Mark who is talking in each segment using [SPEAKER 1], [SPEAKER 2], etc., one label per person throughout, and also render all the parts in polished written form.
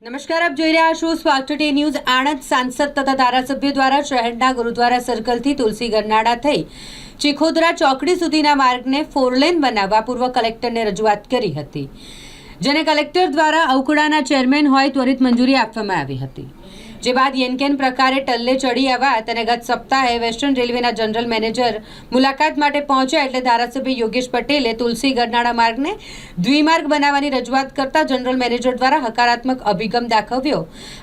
[SPEAKER 1] નમસ્કાર, આપ જોઈ રહ્યા છો સ્પાર્ક ટુડે ન્યૂઝ। આણંદ સાંસદ તથા ધારાસભ્ય દ્વારા શહેરના ગુરુદ્વારા સર્કલથી તુલસી ગરનાળા થઈ ચીખોદરા ચોકડી સુધીના માર્ગને ફોરલેન બનાવવા પૂર્વ કલેક્ટરને રજૂઆત કરી હતી, જેને કલેક્ટર દ્વારા અવકુડાના ચેરમેન હોય ત્વરિત મંજૂરી આપવામાં આવી હતી। જે બાદ યેનકેન પ્રકારે ટલ્લે ચડી આવવા તેને ગત સપ્તાહે વેસ્ટર્ન રેલવેના જનરલ મેનેજર મુલાકાત માટે પહોંચ્યા એટલે ધારાસભ્ય યોગેશ પટેલે તુલસી ગરનાળા માર્ગને દ્વિમાર્ગ બનાવવાની રજૂઆત કરતા જનરલ મેનેજર દ્વારા હકારાત્મક અભિગમ દાખવ્યો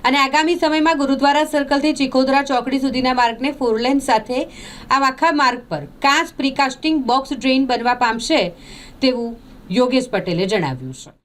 [SPEAKER 1] અને આગામી સમયમાં ગુરુદ્વારા સર્કલથી ચીખોદરા ચોકડી સુધીના માર્ગને ફોરલેન સાથે આ આખા માર્ગ પર કાચ પ્રીકાસ્ટિંગ બોક્સ ડ્રેઇન બનવા પામશે તેવું યોગેશ પટેલે જણાવ્યું છે।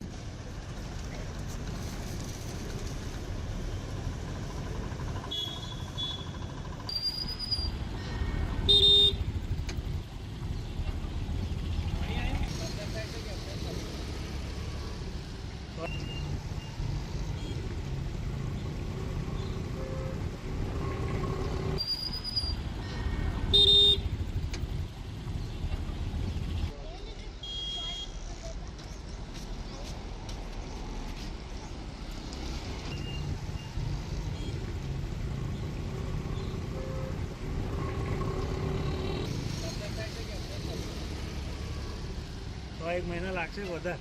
[SPEAKER 2] तो एक महीना लागશે વધારે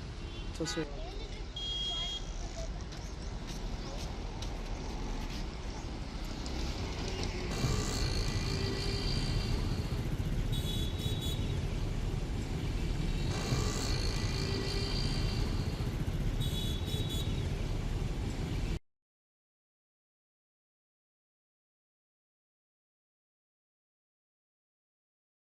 [SPEAKER 2] થશે।